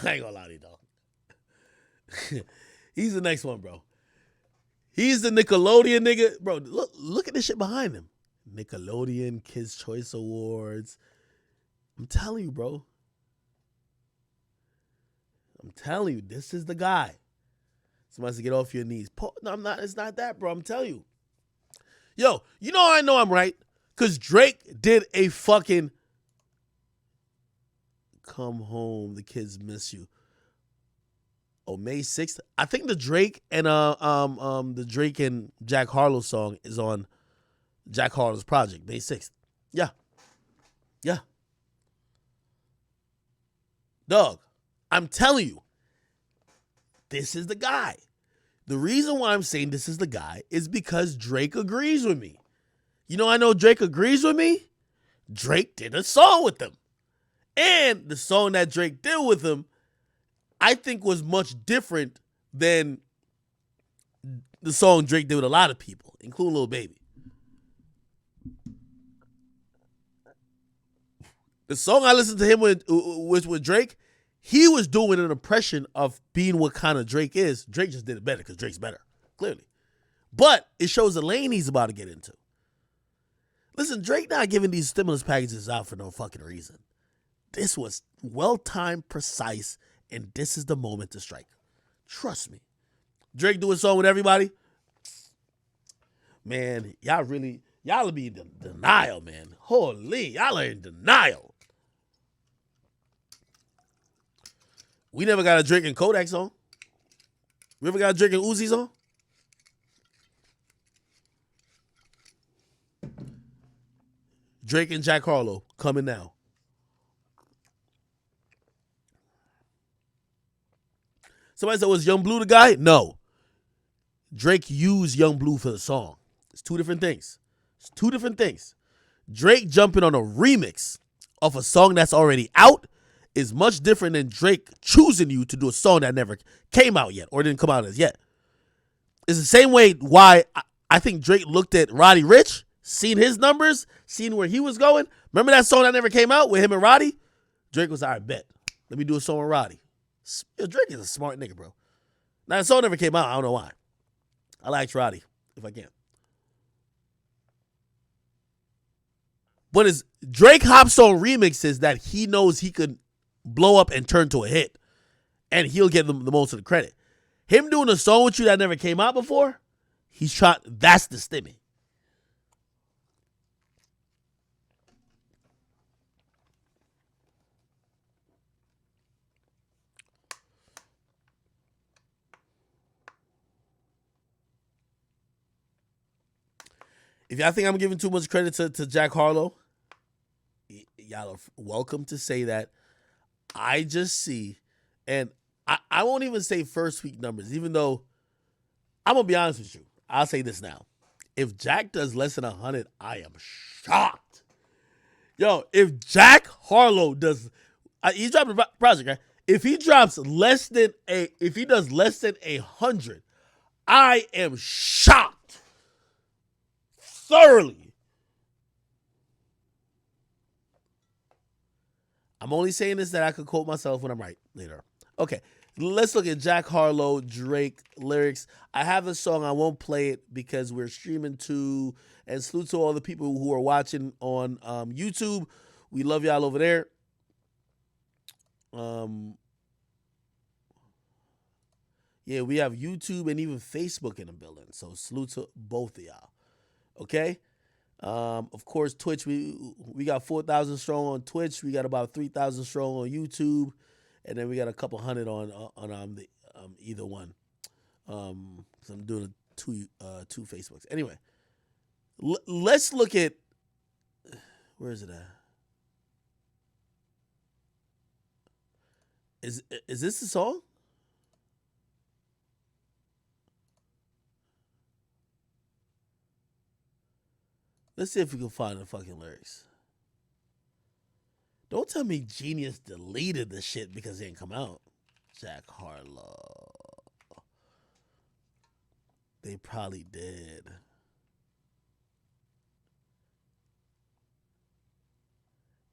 I ain't gonna lie to you, dog. He's the next one, bro. He's the Nickelodeon nigga. Bro, look at this shit behind him. Nickelodeon Kids Choice Awards. I'm telling you, bro. I'm telling you, this is the guy. Somebody to get off your knees. No, I'm not. It's not that, bro. I'm telling you. Yo, you know I know I'm right? Because Drake did a fucking Come Home, the Kids Miss You. Oh, May 6th. I think the Drake and Jack Harlow song is on Jack Harlow's project, May 6th. Yeah. Yeah. Dog, I'm telling you, this is the guy. The reason why I'm saying this is the guy is because Drake agrees with me. You know I know Drake agrees with me? Drake did a song with him. And the song that Drake did with him, I think was much different than the song Drake did with a lot of people, including Lil Baby. The song I listened to him with Drake, he was doing an impression of being what kind of Drake is. Drake just did it better because Drake's better, clearly. But it shows the lane he's about to get into. Listen, Drake not giving these stimulus packages out for no fucking reason. This was well-timed, precise, and this is the moment to strike. Trust me. Drake do a song with everybody. Man, y'all be in denial, man. Holy, y'all are in denial. We never got a Drake and Kodak song. We ever got a Drake and Uzi song? Drake and Jack Harlow coming now. Somebody said, was Young Blue the guy? No. Drake used Young Blue for the song. It's two different things. It's two different things. Drake jumping on a remix of a song that's already out is much different than Drake choosing you to do a song that never came out yet or didn't come out as yet. It's the same way why I think Drake looked at Roddy Ricch, seen his numbers, seen where he was going. Remember that song that never came out with him and Roddy? Drake was, all right, bet. Let me do a song with Roddy. Drake is a smart nigga, bro. Now, the song never came out. I don't know why. I liked Roddy, if I can. But it's Drake hops on remixes that he knows he could blow up and turn to a hit. And he'll get the most of the credit. Him doing a song with you that never came out before, that's the stimmy. If y'all think I'm giving too much credit to Jack Harlow, y'all are welcome to say that. I just see, and I won't even say first week numbers, even though I'm going to be honest with you. I'll say this now. If Jack does less than 100, I am shocked. Yo, if Jack Harlow does, he dropped a project, right? If he does less than 100, I am shocked. Thoroughly. I'm only saying this that I could quote myself when I'm right later. Okay, let's look at Jack Harlow, Drake lyrics. I have a song. I won't play it because we're streaming to, and salute to all the people who are watching on YouTube. We love y'all over there. Yeah, we have YouTube and even Facebook in the building. So salute to both of y'all. Okay. Of course, Twitch. We got 4,000 strong on Twitch. We got about 3,000 strong on YouTube, and then we got a couple hundred on either one. So I'm doing two Facebooks. Anyway, let's look at where is it at? Is this the song? Let's see if we can find the fucking lyrics. Don't tell me Genius deleted the shit because it didn't come out. Jack Harlow. They probably did.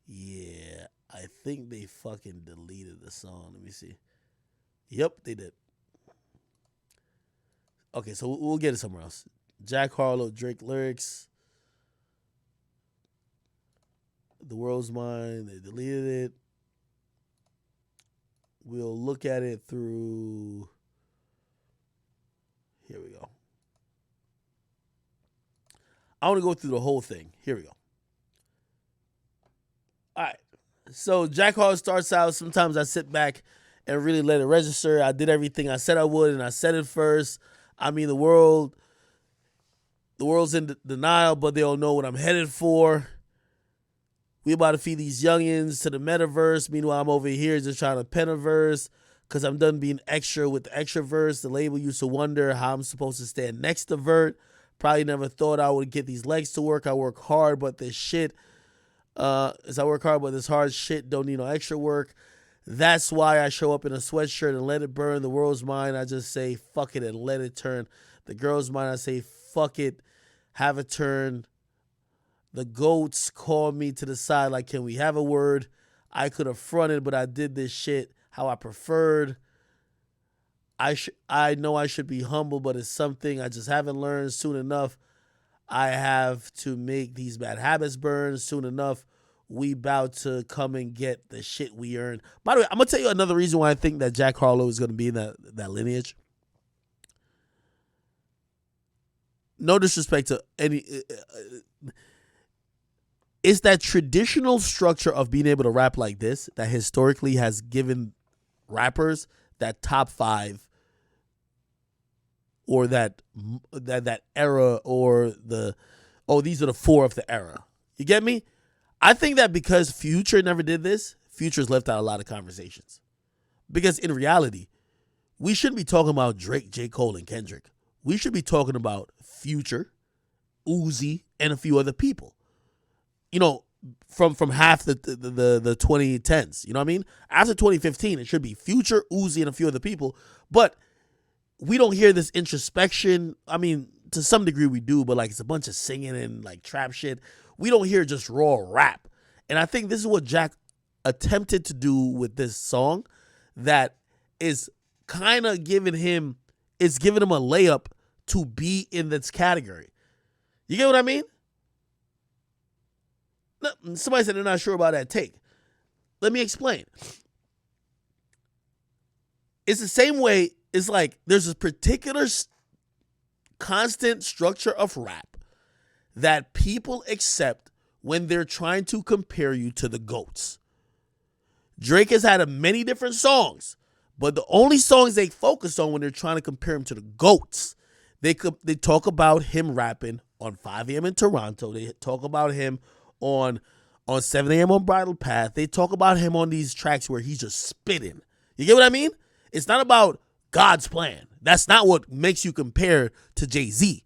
Yeah, I think they fucking deleted the song. Let me see. Yep, they did. Okay, so we'll get it somewhere else. Jack Harlow, Drake lyrics. The world's mine. They deleted it. We'll look at it through. Here we go. I want to go through the whole thing. Here we go. All right. So Jack Harlow starts out. Sometimes I sit back and really let it register. I did everything I said I would, and I said it first. I mean, the world's in denial, but they don't know what I'm headed for. We about to feed these youngins to the metaverse. Meanwhile, I'm over here just trying to pen a verse because I'm done being extra with the extra verse. The label used to wonder how I'm supposed to stand next to Vert. Probably never thought I would get these legs to work. I work hard, but this shit, as I work hard, but this hard shit don't need no extra work. That's why I show up in a sweatshirt and let it burn. The world's mine. I just say fuck it and let it turn. The girl's mine. I say fuck it, have it turn. The goats call me to the side like, can we have a word? I could have fronted, but I did this shit how I preferred. I know I should be humble, but it's something I just haven't learned soon enough. I have to make these bad habits burn soon enough. We about to come and get the shit we earned. By the way, I'm going to tell you another reason why I think that Jack Harlow is going to be in that lineage. No disrespect to any... It's that traditional structure of being able to rap like this that historically has given rappers that top 5 or that era or these are the 4 of the era. You get me? I think that because Future never did this, Future's left out a lot of conversations. Because in reality, we shouldn't be talking about Drake, J. Cole, and Kendrick. We should be talking about Future, Uzi, and a few other people. You know, from half the 2010s. You know what I mean? After 2015, it should be Future, Uzi, and a few other people. But we don't hear this introspection. I mean, to some degree we do, but like it's a bunch of singing and like trap shit. We don't hear just raw rap. And I think this is what Jack attempted to do with this song that is kind of giving him a layup to be in this category. You get what I mean? Somebody said they're not sure about that take. Let me explain. It's the same way. It's like there's a particular constant structure of rap that people accept when they're trying to compare you to the GOATs. Drake has had many different songs, but the only songs they focus on when they're trying to compare him to the GOATs, they talk about him rapping on 5 a.m. in Toronto. They talk about him on 7 a.m. on Bridle Path. They talk about him on these tracks where he's just spitting. You get what I mean? It's not about God's plan. That's not what makes you compare to Jay-Z.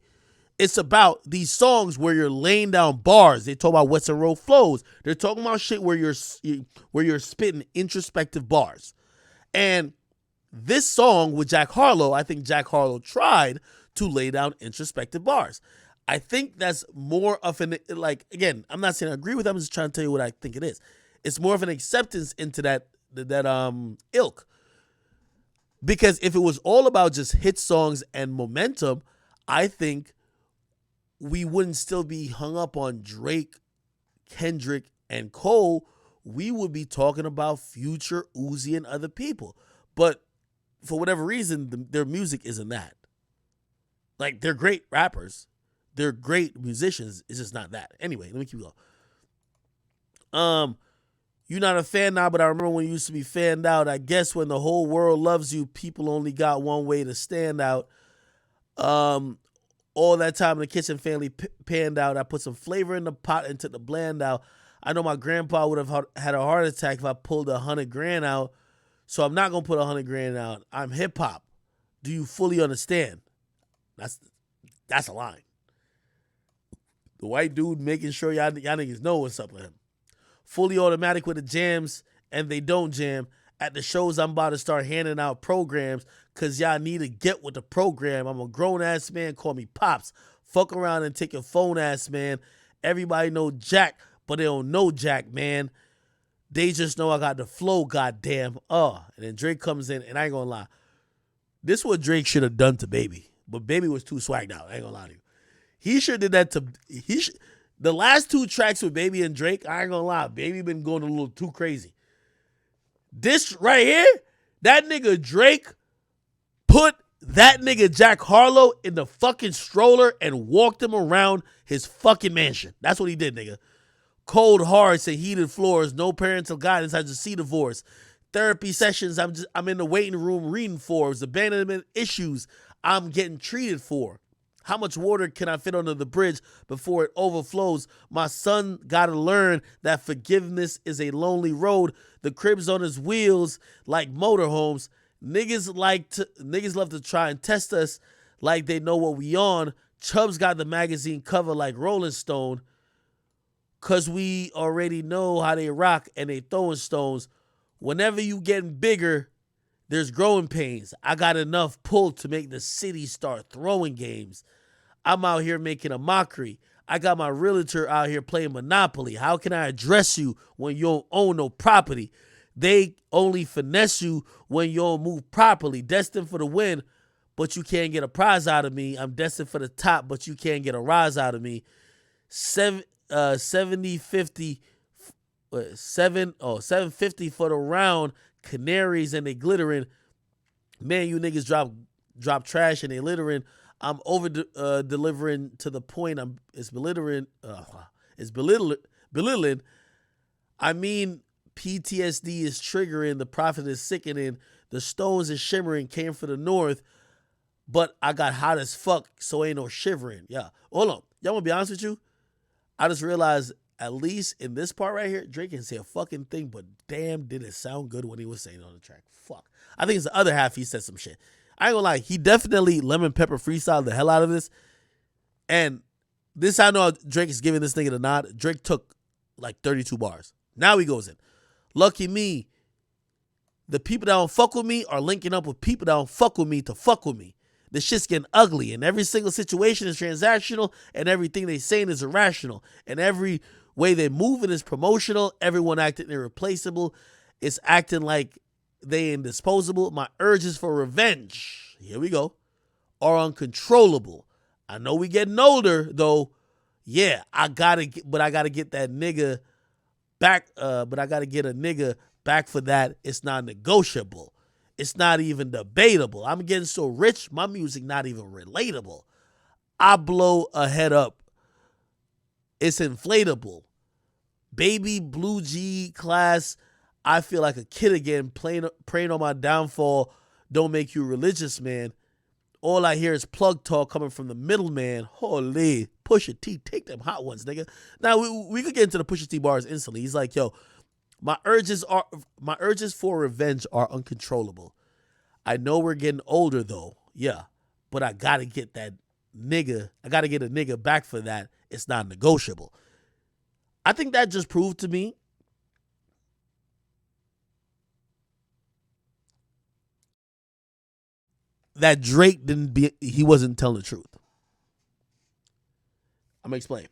It's about these songs where you're laying down bars. They talk about Western Road flows. They're talking about shit where you're spitting introspective bars. And this song with Jack Harlow, I think Jack Harlow tried to lay down introspective bars. I think that's more of an, like, again, I'm not saying I agree with them. I'm just trying to tell you what I think it is. It's more of an acceptance into that ilk. Because if it was all about just hit songs and momentum, I think we wouldn't still be hung up on Drake, Kendrick, and Cole. We would be talking about Future, Uzi, and other people. But for whatever reason, their music isn't that. Like, they're great rappers. They're great musicians. It's just not that. Anyway, let me keep going. You're not a fan now, but I remember when you used to be fanned out. I guess when the whole world loves you, people only got one way to stand out. All that time in the kitchen, family panned out. I put some flavor in the pot and took the bland out. I know my grandpa would have had a heart attack if I pulled $100,000 out. So I'm not going to put $100,000 out. I'm hip hop. Do you fully understand? That's a line. The white dude making sure y'all niggas know what's up with him. Fully automatic with the jams, and they don't jam. At the shows, I'm about to start handing out programs because y'all need to get with the program. I'm a grown-ass man. Call me Pops. Fuck around and take your phone, ass man. Everybody know Jack, but they don't know Jack, man. They just know I got the flow, goddamn. And then Drake comes in, and I ain't gonna lie. This is what Drake should have done to Baby. But Baby was too swagged out. I ain't gonna lie to you. He should have did that to the last 2 tracks with Baby and Drake, I ain't gonna lie. Baby been going a little too crazy. This right here, that nigga Drake put that nigga Jack Harlow in the fucking stroller and walked him around his fucking mansion. That's what he did, nigga. Cold hard, say heated floors, no parental guidance, I just see divorce. Therapy sessions, I'm in the waiting room reading for. Abandonment issues, I'm getting treated for. How much water can I fit under the bridge before it overflows? My son gotta learn that forgiveness is a lonely road. The crib's on his wheels like motorhomes. Niggas love to try and test us like they know what we on. Chubbs got the magazine cover like Rolling Stone. Cause we already know how they rock and they throwing stones. Whenever you getting bigger, there's growing pains. I got enough pull to make the city start throwing games. I'm out here making a mockery. I got my realtor out here playing Monopoly. How can I address you when you don't own no property? They only finesse you when you don't move properly. Destined for the win, but you can't get a prize out of me. I'm destined for the top, but you can't get a rise out of me. 750 for the round. Canaries and they glittering. Man, you niggas drop trash and they littering. I'm over delivering to the point it's belittling. I mean, PTSD is triggering. The prophet is sickening. The stones is shimmering. Came from the north, but I got hot as fuck, so ain't no shivering. Yeah, hold on. Y'all wanna be honest with you? I just realized, at least in this part right here, Drake can say a fucking thing, but damn, did it sound good when he was saying it on the track. Fuck. I think it's the other half he said some shit. I ain't gonna lie, he definitely lemon pepper freestyled the hell out of this. And this, I know Drake is giving this nigga the nod. Drake took like 32 bars. Now he goes in. Lucky me, the people that don't fuck with me are linking up with people that don't fuck with me to fuck with me. This shit's getting ugly, and every single situation is transactional, and everything they saying is irrational, and every way they moving is promotional. Everyone acting irreplaceable. It's acting like they indisposable. My urges for revenge, here we go, are uncontrollable. I know we getting older, though. Yeah, I gotta get that nigga back. But I gotta get a nigga back for that. It's not negotiable. It's not even debatable. I'm getting so rich, my music not even relatable. I blow a head up. It's inflatable. Baby blue G class. I feel like a kid again, praying on my downfall. Don't make you religious, man. All I hear is plug talk coming from the middleman. Holy, Pusha T, take them hot ones, nigga. Now we could get into the Pusha T bars instantly. He's like, yo, my urges for revenge are uncontrollable. I know we're getting older though, yeah, but I gotta get that nigga. I gotta get a nigga back for that. It's not negotiable. I think that just proved to me that Drake he wasn't telling the truth. I'm gonna explain.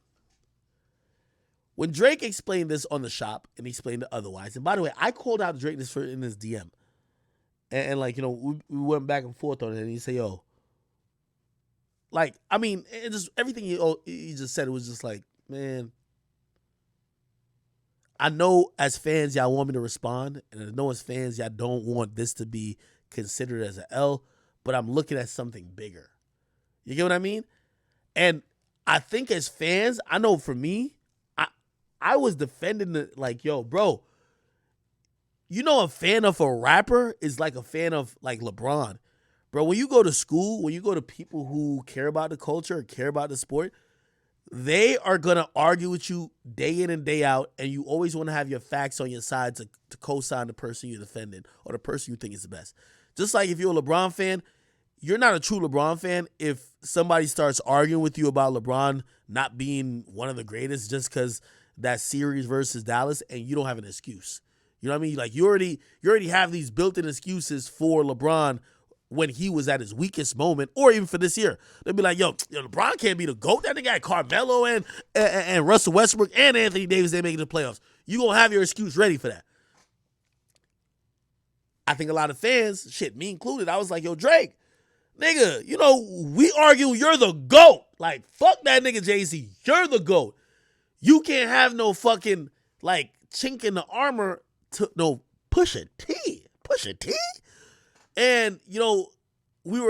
When Drake explained this on the shop and he explained it otherwise, and by the way, I called out Drake this in his DM, and like, you know, we went back and forth on it, and he said, yo, like, I mean, it just everything he just said, it was just like, man, I know as fans y'all want me to respond, and I know as fans y'all don't want this to be considered as an L, but I'm looking at something bigger. You get what I mean? And I think as fans, I know for me, I was defending it like, yo, bro, you know, a fan of a rapper is like a fan of like LeBron. Bro, when you go to school, when you go to people who care about the culture, care about the sport, they are going to argue with you day in and day out, and you always want to have your facts on your side to co-sign the person you're defending or the person you think is the best. Just like if you're a LeBron fan, you're not a true LeBron fan if somebody starts arguing with you about LeBron not being one of the greatest just because that series versus Dallas, and you don't have an excuse. You know what I mean? Like you already have these built-in excuses for LeBron when he was at his weakest moment, or even for this year. They'll be like, yo, LeBron can't be the GOAT. That nigga had Carmelo and Russell Westbrook and Anthony Davis, they making the playoffs. You gonna have your excuse ready for that. I think a lot of fans, shit, me included, I was like, yo, Drake, nigga, you know, we argue you're the GOAT. Like, fuck that nigga Jay-Z. You're the GOAT. You can't have no fucking, like, chink in the armor to, no, Pusha T. Pusha T? And, you know, we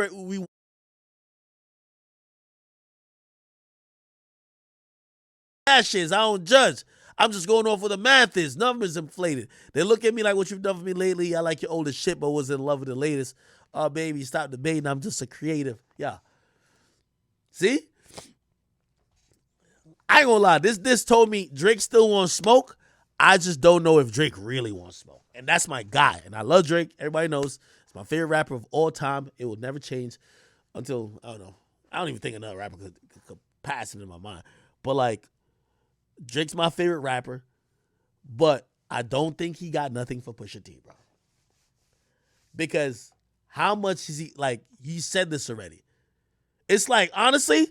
shit. I don't judge. I'm just going off what the math is. Numbers inflated. They look at me like, what you've done for me lately. I like your oldest shit, but was in love with the latest. Oh, baby, stop debating. I'm just a creative. Yeah. See? I ain't gonna lie. This told me Drake still wants smoke. I just don't know if Drake really wants smoke. And that's my guy. And I love Drake. Everybody knows. It's my favorite rapper of all time. It will never change until, I don't know. I don't even think another rapper could pass it in my mind. But, like, Drake's my favorite rapper. But I don't think he got nothing for Pusha T, bro. Because how much is he, like, he said this already. It's like, honestly,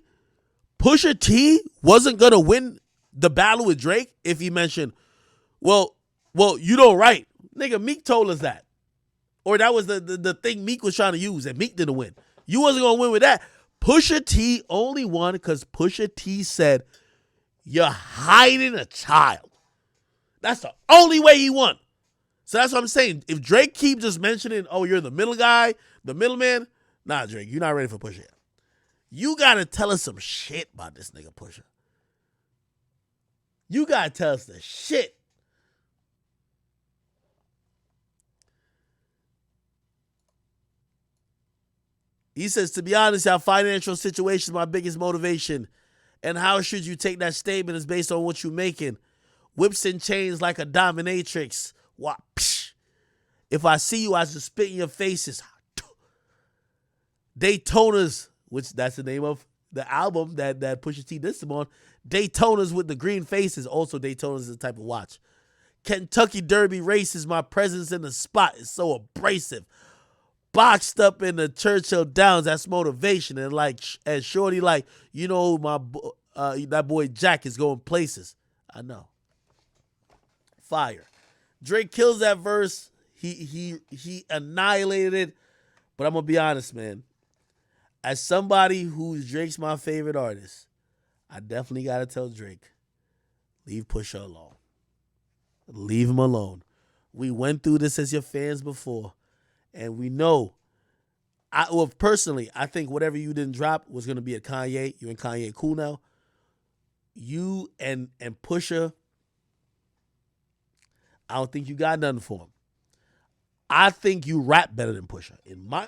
Pusha T wasn't going to win the battle with Drake if he mentioned, well, you don't write. Nigga, Meek told us that. Or that was the thing Meek was trying to use, and Meek didn't win. You wasn't going to win with that. Pusha T only won because Pusha T said, you're hiding a child. That's the only way he won. So that's what I'm saying. If Drake keeps just mentioning, oh, you're the middle guy, the middleman, nah, Drake, you're not ready for Pusha yet. You got to tell us some shit about this nigga Pusha. You got to tell us the shit. He says, to be honest, our financial situation is my biggest motivation. And how should you take that statement is based on what you're making. Whips and chains like a dominatrix. What? Psh. If I see you, I just spit in your faces. Daytonas, which that's the name of the album that Pusha T dissed him on. Daytonas with the green faces. Also, Daytonas is the type of watch. Kentucky Derby races. My presence in the spot is so abrasive. Boxed up in the Churchill Downs, that's motivation. And like, and shorty, like, you know, that boy Jack is going places. I know. Fire. Drake kills that verse. He annihilated it. But I'm gonna be honest, man. As somebody who's Drake's my favorite artist, I definitely gotta tell Drake, leave Pusha alone. Leave him alone. We went through this as your fans before. And we know, personally, I think whatever you didn't drop was going to be a Kanye. You and Kanye cool now. You and Pusha, I don't think you got nothing for him. I think you rap better than Pusha. In my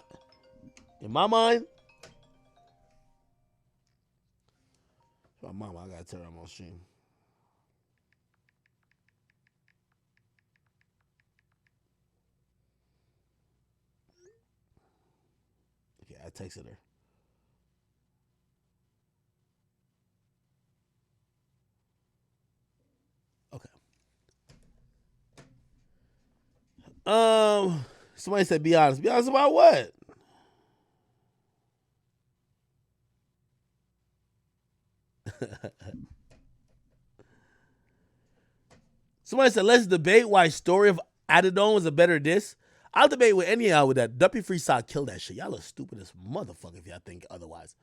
mind. My mama, I got to turn on my stream. I texted her. Okay. Somebody said be honest. Be honest about what? Somebody said let's debate why Story of Adidon was a better diss. I'll debate with any of y'all with that. Duppy Freestyle killed that shit. Y'all are stupid as motherfucker if y'all think otherwise.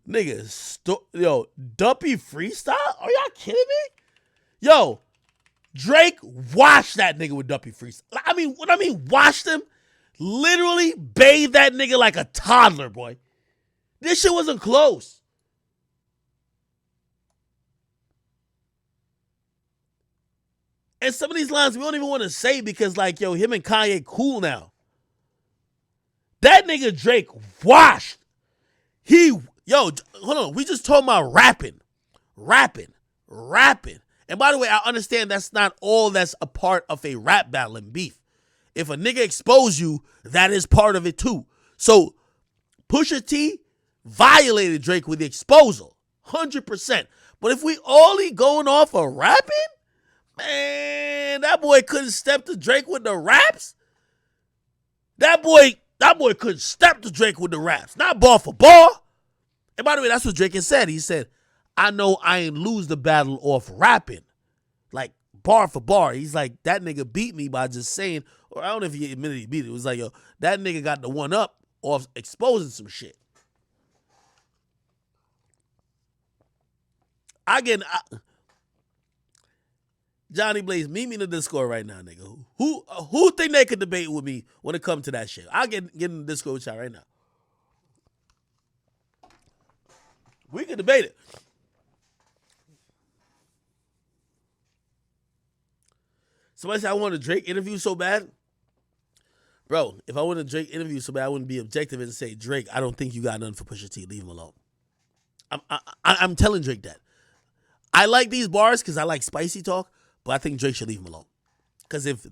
Niggas, yo, Duppy Freestyle? Are y'all kidding me? Yo, Drake washed that nigga with Duppy Freestyle. I mean, what I mean, washed him? Literally bathed that nigga like a toddler, boy. This shit wasn't close. And some of these lines we don't even want to say because, like, yo, him and Kanye cool now. That nigga Drake washed. Hold on. We just talking about rapping. And by the way, I understand that's not all that's a part of a rap battle and beef. If a nigga expose you, that is part of it too. So, Pusha T violated Drake with the exposal. 100%. But if we only going off of rapping, man, that boy couldn't step to Drake with the raps. That boy couldn't step to Drake with the raps. Not bar for bar. And by the way, that's what Drake has said. He said, I know I ain't lose the battle off rapping. Like, bar for bar. He's like, that nigga beat me by just saying, or I don't know if he admitted he beat it. It was like, yo, that nigga got the one up off exposing some shit. Johnny Blaze, meet me in the Discord right now, nigga. Who think they could debate with me when it comes to that shit? I'll get in the Discord with y'all right now. We can debate it. Somebody said I want a Drake interview so bad. Bro, if I want a Drake interview so bad, I wouldn't be objective and say, Drake, I don't think you got nothing for Pusha T. Leave him alone. I'm telling Drake that. I like these bars because I like spicy talk, but I think Drake should leave him alone. Because if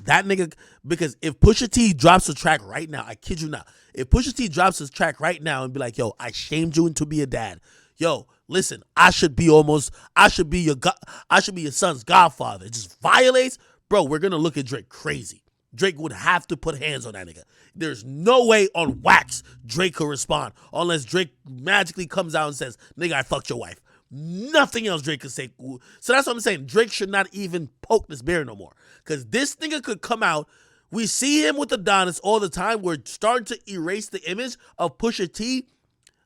Pusha T drops a track right now, I kid you not, if Pusha T drops a track right now and be like, yo, I shamed you into be a dad. Yo, listen, I should be your son's godfather. It just violates, bro, we're going to look at Drake crazy. Drake would have to put hands on that nigga. There's no way on wax Drake could respond unless Drake magically comes out and says, nigga, I fucked your wife. Nothing else Drake could say. So that's what I'm saying. Drake should not even poke this bear no more. Because this nigga could come out. We see him with Adonis all the time. We're starting to erase the image of Pusha T,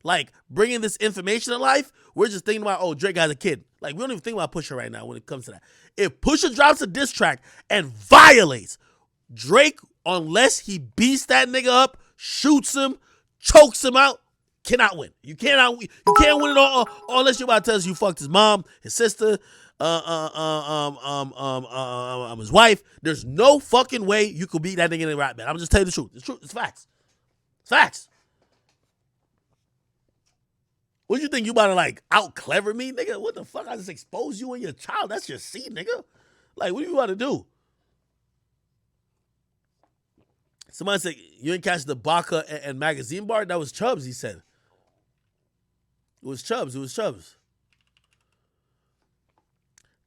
like bringing this information to life. We're just thinking about, oh, Drake has a kid. Like, we don't even think about Pusha right now when it comes to that. If Pusha drops a diss track and violates Drake, unless he beats that nigga up, shoots him, chokes him out, cannot win. You can't win it all unless you're about to tell us you fucked his mom, his sister, his wife. There's no fucking way you could beat that nigga in a rap battle. I'm just telling you the truth. It's true. It's facts. It's facts. What you think you about to like out clever me, nigga? What the fuck? I just exposed you and your child. That's your seed, nigga. Like, what are you about to do? Somebody said, you didn't catch the Baca and magazine bar? That was Chubbs, he said. It was Chubbs.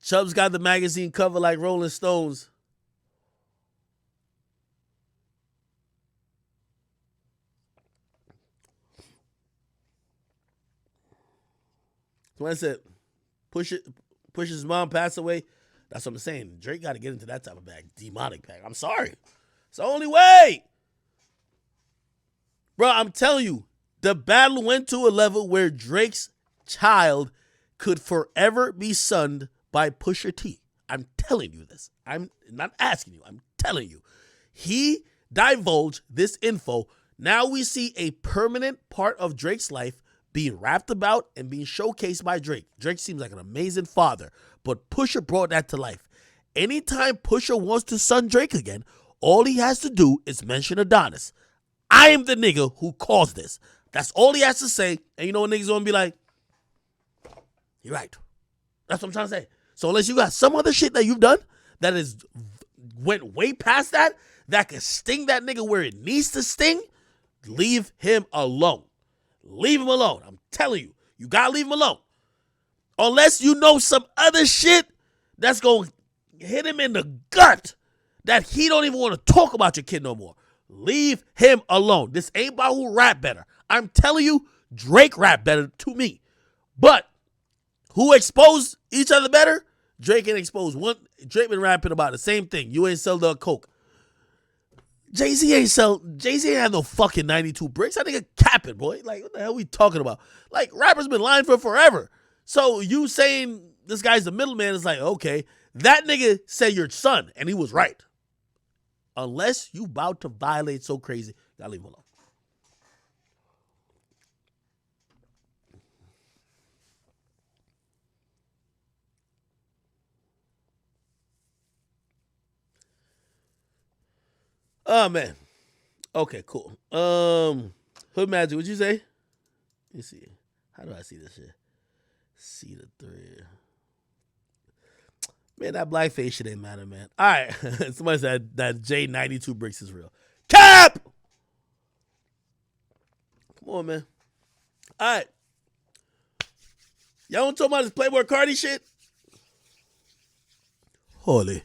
Chubbs got the magazine cover like Rolling Stones. Somebody said, Push's mom passed away. That's what I'm saying. Drake got to get into that type of bag. Demonic bag. I'm sorry. It's the only way. Bro, I'm telling you, the battle went to a level where Drake's child could forever be sunned by Pusha T. I'm telling you this. I'm not asking you. I'm telling you. He divulged this info. Now we see a permanent part of Drake's life being rapped about and being showcased by Drake. Drake seems like an amazing father, but Pusha brought that to life. Anytime Pusha wants to son Drake again, all he has to do is mention Adonis. I am the nigga who caused this. That's all he has to say. And you know what niggas gonna be like? You're right. That's what I'm trying to say. So unless you got some other shit that you've done that is went way past that can sting that nigga where it needs to sting, leave him alone. Leave him alone. I'm telling you. You gotta leave him alone. Unless you know some other shit that's gonna hit him in the gut that he don't even want to talk about your kid no more. Leave him alone. This ain't about who rap better. I'm telling you, Drake rap better to me. But who exposed each other better? Drake ain't exposed one. Drake been rapping about the same thing. You ain't sell the coke. Jay-Z ain't have no fucking 92 bricks. That nigga capping, boy. Like, what the hell we talking about? Like, rappers been lying for forever. So you saying this guy's the middleman is like, okay, that nigga said your son, and he was right. Unless you about to violate so crazy, you gotta leave him alone. Oh, man. Okay, cool. Hood Magic, what'd you say? Let me see. How do I see this shit? See the thread. Man, that blackface shit ain't matter, man. All right. Somebody said that J92 bricks is real. Cap! Come on, man. All right. Y'all want to talk about this Playboy Cardi shit? Holy.